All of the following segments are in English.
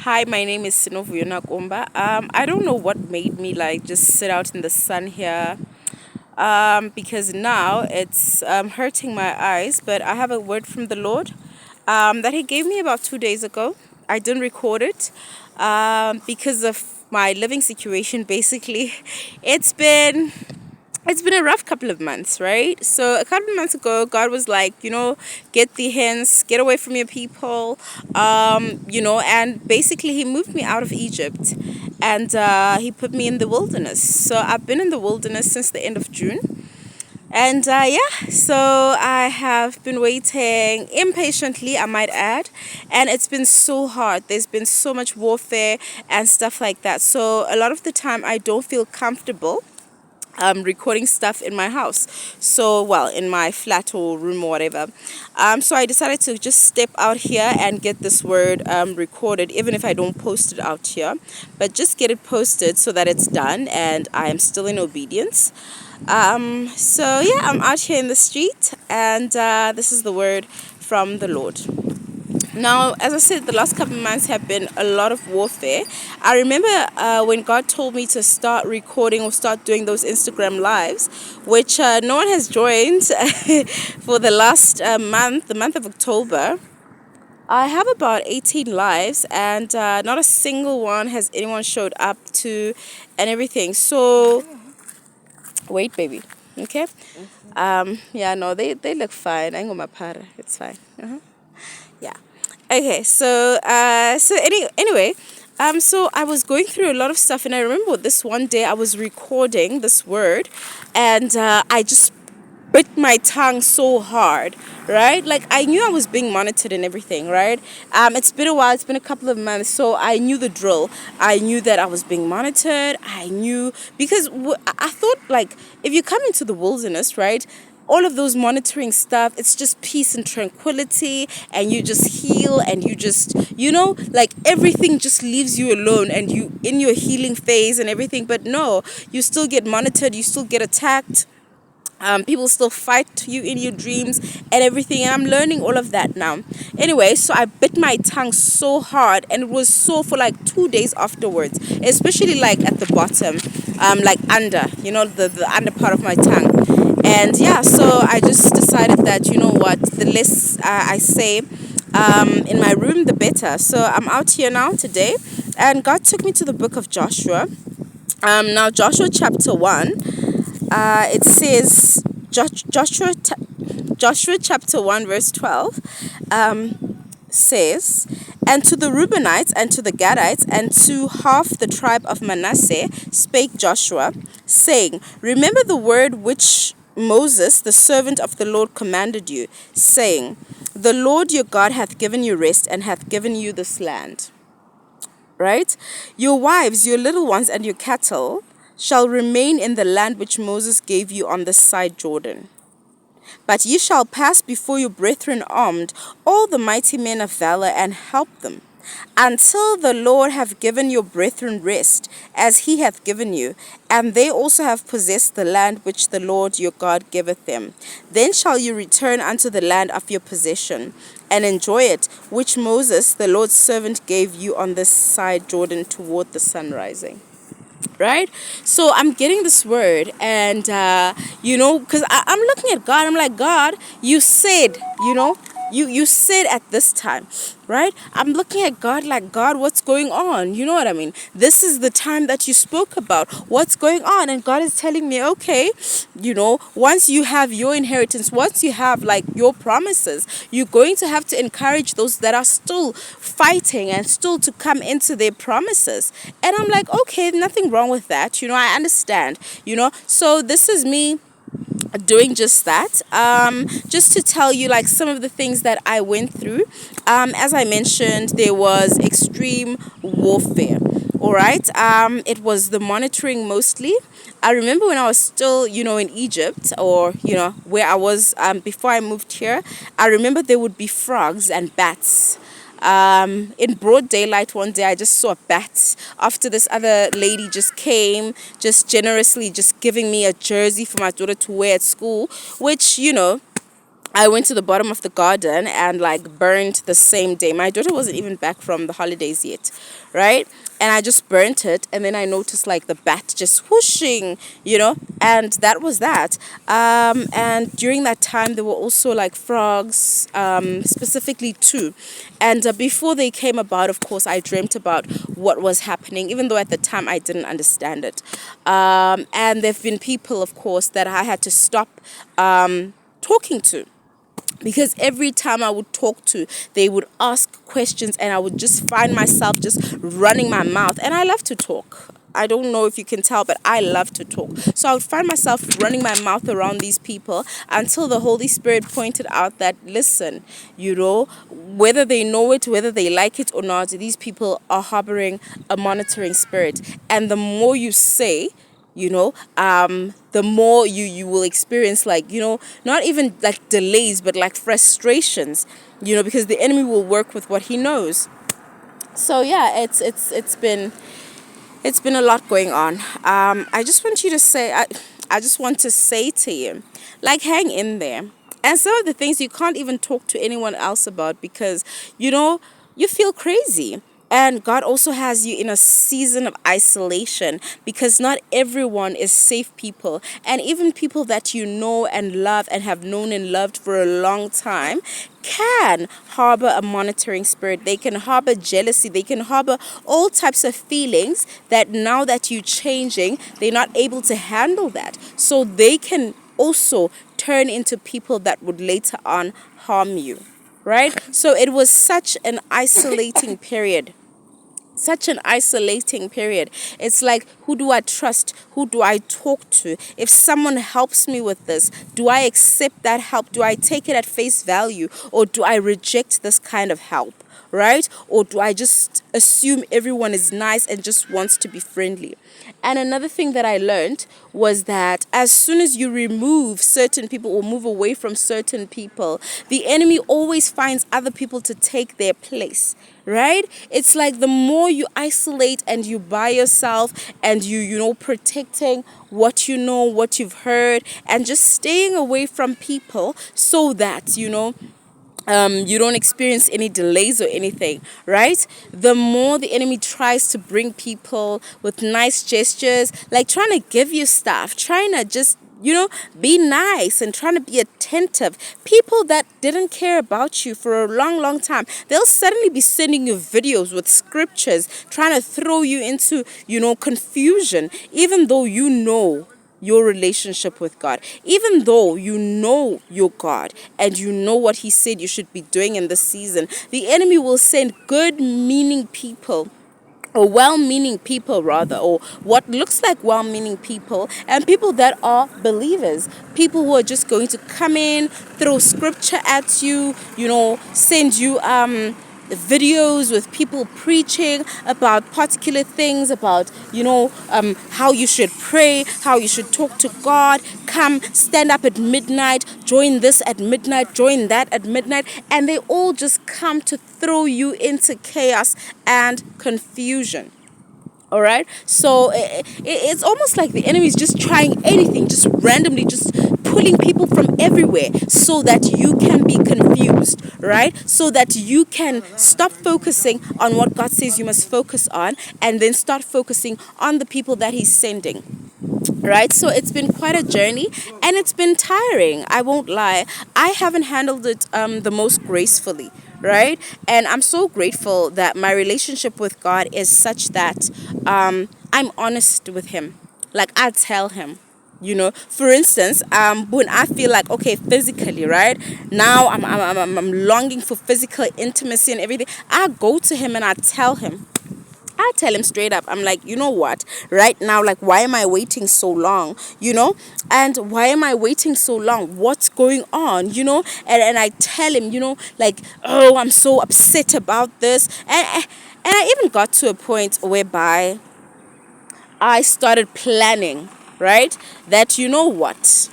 Hi, my name is Sinovuyona Kumba. I don't know what made me like just sit out in the sun here. Because now it's hurting my eyes, but I have a word from the Lord that He gave me about 2 days ago. I didn't record it because of my living situation. Basically, it's been it's been a rough couple of months, right? So a couple of months ago, God was like, get the hints, get away from your people, and basically He moved me out of Egypt, and He put me in the wilderness. So I've been in the wilderness since the end of June. And yeah, so I have been waiting impatiently, I might add, and it's been so hard. There's been so much warfare and stuff like that. So a lot of the time, I don't feel comfortable recording stuff in my house. So, well, in my flat or room or whatever. So I decided to just step out here and get this word recorded, even if I don't post it out here, but just get it posted so that it's done and I am still in obedience. So yeah, I'm out here in the street, and this is the word from the Lord. Now, as I said, the last couple of months have been a lot of warfare. I remember when God told me to start recording or start doing those Instagram lives, which no one has joined for the last month, the month of October. I have about 18 lives, and not a single one has anyone showed up to and everything. So, wait, baby. Okay. Yeah, no, they look fine. I'm gonna para. It's fine. Yeah. Okay. Anyway, so I was going through a lot of stuff, and I remember this one day I was recording this word, and I just bit my tongue so hard, right? Like I knew I was being monitored and everything, right? It's been a while. It's been a couple of months, so I knew the drill. I knew that I was being monitored. I knew because I thought like if you come into the wilderness, right? All of those monitoring stuff, it's just peace and tranquility, and you just heal, and you just, like everything just leaves you alone, and you in your healing phase and everything. But no, you still get monitored, you still get attacked, people still fight you in your dreams and everything, and I'm learning all of that now. Anyway, so I bit my tongue so hard, and it was sore for like 2 days afterwards, especially like at the bottom, like under, the under part of my tongue. And yeah, so I just decided that, you know what, the less I say in my room, the better. So I'm out here now today, and God took me to the book of Joshua. Now Joshua chapter 1, it says Joshua chapter 1 verse 12 says, "And to the Reubenites and to the Gadites and to half the tribe of Manasseh spake Joshua, saying, Remember the word which Moses the servant of the Lord commanded you, saying, The Lord your God hath given you rest and hath given you this land." Right? "Your wives, your little ones, and your cattle shall remain in the land which Moses gave you on this side Jordan. But ye shall pass before your brethren armed, all the mighty men of valor, and help them, until the Lord have given your brethren rest, as he hath given you, and they also have possessed the land which the Lord your God giveth them. Then shall you return unto the land of your possession, and enjoy it, which Moses, the Lord's servant, gave you on this side Jordan toward the sun rising." Right? So I'm getting this word, and because I'm looking at God, I'm like, God, you said, you said at this time, right? I'm looking at God like, God, what's going on? You know what I mean? This is the time that you spoke about. What's going on? And God is telling me, okay, once you have your inheritance, once you have like your promises, you're going to have to encourage those that are still fighting and still to come into their promises. And I'm like, okay, nothing wrong with that. I understand, so this is me doing just that, just to tell you like some of the things that I went through. As I mentioned, there was extreme warfare. All right. It was the monitoring mostly. I remember when I was still, in Egypt, or where I was before I moved here. I remember there would be frogs and bats. In broad daylight one day, I just saw a bat after this other lady just came, just generously just giving me a jersey for my daughter to wear at school, which, I went to the bottom of the garden and like burned the same day. My daughter wasn't even back from the holidays yet, right? And I just burnt it, and then I noticed like the bat just whooshing, and that was that. And during that time, there were also like frogs, specifically two. And before they came about, of course, I dreamt about what was happening, even though at the time I didn't understand it. And there have been people, of course, that I had to stop talking to, because every time I would talk to, they would ask questions, and I would just find myself just running my mouth. And I love to talk. I don't know if you can tell, but I love to talk. So I would find myself running my mouth around these people until the Holy Spirit pointed out that, listen, whether they know it, whether they like it or not, these people are harboring a monitoring spirit. And the more you say, the more you will experience, like, not even like delays, but like frustrations, because the enemy will work with what he knows. So yeah, it's been a lot going on. I just want you to say, I just want to say to you, like, hang in there. And some of the things you can't even talk to anyone else about, because you feel crazy. And God also has you in a season of isolation, because not everyone is safe people. And even people that you know and love and have known and loved for a long time can harbor a monitoring spirit. They can harbor jealousy. They can harbor all types of feelings that now that you're changing, they're not able to handle that. So they can also turn into people that would later on harm you. Right? So it was such an isolating period. Such an isolating period. It's like, who do I trust? Who do I talk to? If someone helps me with this, do I accept that help? Do I take it at face value? Or do I reject this kind of help? Right? Or do I just assume everyone is nice and just wants to be friendly? And another thing that I learned was that as soon as you remove certain people or move away from certain people, the enemy always finds other people to take their place, right? It's like the more you isolate and you by yourself, and you protecting what you know, what you've heard, and just staying away from people so that, you don't experience any delays or anything, right? The more the enemy tries to bring people with nice gestures, like trying to give you stuff, trying to just, be nice and trying to be attentive. People that didn't care about you for a long, long time, they'll suddenly be sending you videos with scriptures, trying to throw you into, confusion, even though you know your relationship with God, even though you know your God and you know what he said you should be doing in this season. The enemy will send good meaning people, or well-meaning people rather, or what looks like well-meaning people, and people that are believers, people who are just going to come in, throw scripture at you, send you videos with people preaching about particular things, about how you should pray, how you should talk to God. Come, stand up at midnight, join this at midnight, join that at midnight, and they all just come to throw you into chaos and confusion. All right, so it's almost like the enemy is just trying anything, just randomly, just pulling people from everywhere so that you can be confused, right? So that you can stop focusing on what God says you must focus on, and then start focusing on the people that he's sending. Right, so it's been quite a journey, and it's been tiring. I won't lie. I haven't handled it the most gracefully, right? And I'm so grateful that my relationship with God is such that I'm honest with him. Like, I tell him. For instance, when I feel like, okay, physically, right now, I'm longing for physical intimacy and everything. I go to him and I tell him straight up. I'm like, you know what? Right now, like, why am I waiting so long? And why am I waiting so long? What's going on? And I tell him, like, oh, I'm so upset about this. And I even got to a point whereby I started planning, right? That, you know what?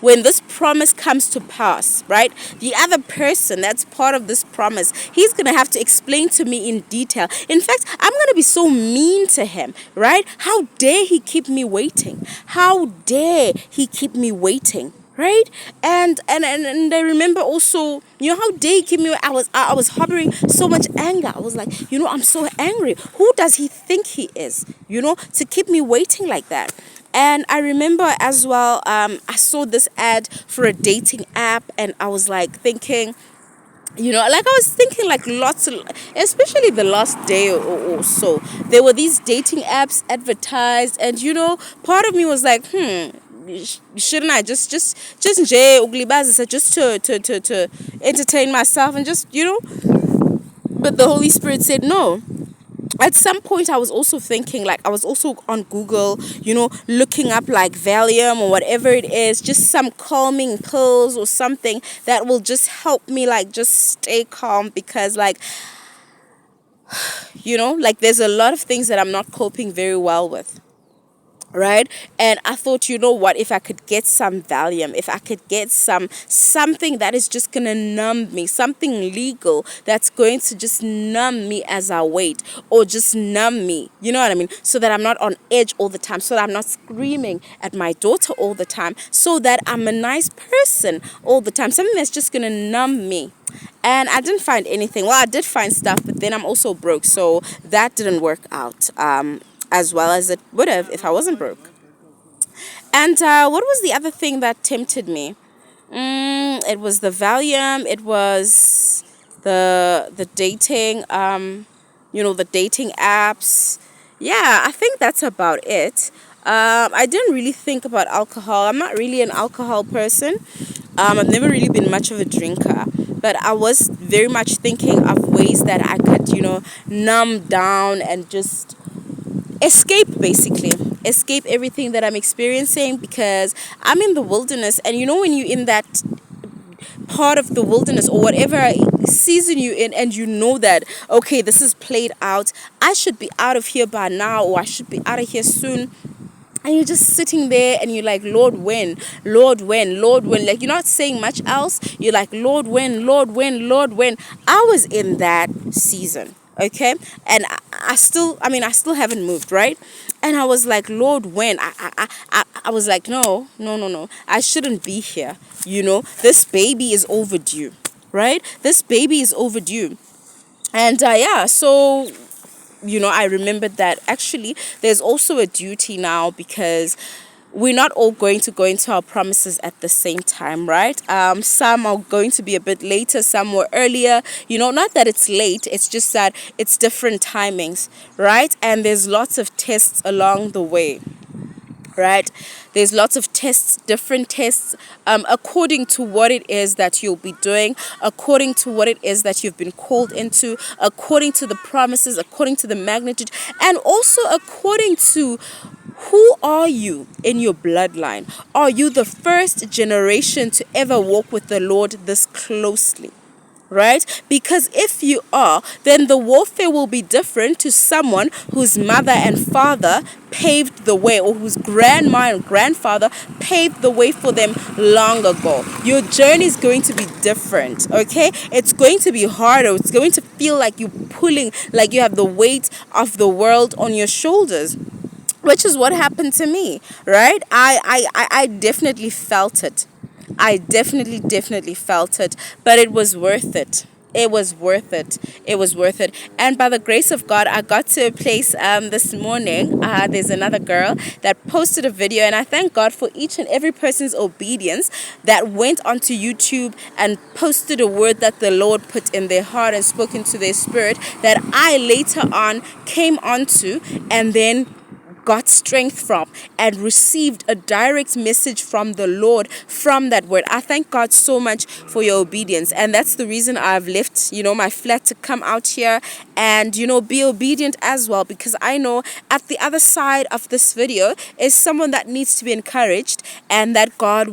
When this promise comes to pass, right, the other person that's part of this promise, he's going to have to explain to me in detail. In fact, I'm going to be so mean to him, right? How dare he keep me waiting? How dare he keep me waiting? right? And I remember also, you know how they give me, I was harboring so much anger. I was like, I'm so angry. Who does he think he is, to keep me waiting like that? And I remember as well, I saw this ad for a dating app, and I was like thinking, like I was thinking, like lots of, especially the last day or so, there were these dating apps advertised, and part of me was like, shouldn't I just nje ukulibazisa, just to entertain myself, and just, but the Holy Spirit said no. At some point I was also thinking, like I was also on Google, looking up like Valium or whatever it is, just some calming pills or something that will just help me, like just stay calm, because like, like there's a lot of things that I'm not coping very well with, right? And I thought, what, if I could get some Valium, if I could get something that is just gonna numb me, something legal that's going to just numb me as I wait, or just numb me, you know what I mean, so that I'm not on edge all the time, so that I'm not screaming at my daughter all the time, so that I'm a nice person all the time, something that's just gonna numb me. And I didn't find anything. Well, I did find stuff, but then I'm also broke, so that didn't work out as well as it would have if I wasn't broke. And what was the other thing that tempted me? It was the Valium. It was the dating. The dating apps. Yeah, I think that's about it. I didn't really think about alcohol. I'm not really an alcohol person. I've never really been much of a drinker, but I was very much thinking of ways that I could, numb down and just escape, basically escape everything that I'm experiencing, because I'm in the wilderness. And when you're in that part of the wilderness, or whatever season you're in, and that, okay, this is played out, I should be out of here by now, or I should be out of here soon, and you're just sitting there and you're like, Lord, when? Lord, when? Lord, when? Like, you're not saying much else. You're like, Lord, when? Lord, when? Lord, when? I was in that season, okay? And I still haven't moved, right? And I was like, Lord, when? I was like, no, no, no, no. I shouldn't be here. This baby is overdue, right? This baby is overdue. And yeah, so I remembered that actually there's also a duty now, because we're not all going to go into our promises at the same time, right? Some are going to be a bit later, some were earlier. Not that it's late, it's just that it's different timings, right? And there's lots of tests along the way, right? There's lots of tests, different tests, according to what it is that you'll be doing, according to what it is that you've been called into, according to the promises, according to the magnitude, and also according to who are you in your bloodline. Are you the first generation to ever walk with the Lord this closely? Right? Because if you are, then the warfare will be different to someone whose mother and father paved the way, or whose grandma and grandfather paved the way for them long ago. Your journey is going to be different, okay? It's going to be harder. It's going to feel like you're pulling, like you have the weight of the world on your shoulders, which is what happened to me, right? I definitely felt it. I definitely felt it, but it was worth it. It was worth it. It was worth it. And by the grace of God, I got to a place this morning. There's another girl that posted a video, and I thank God for each and every person's obedience that went onto YouTube and posted a word that the Lord put in their heart and spoke into their spirit, that I later on came onto and then got strength from and received a direct message from the Lord from that word. I thank God so much for your obedience, and that's the reason I've left my flat to come out here and be obedient as well, because I know at the other side of this video is someone that needs to be encouraged, and that God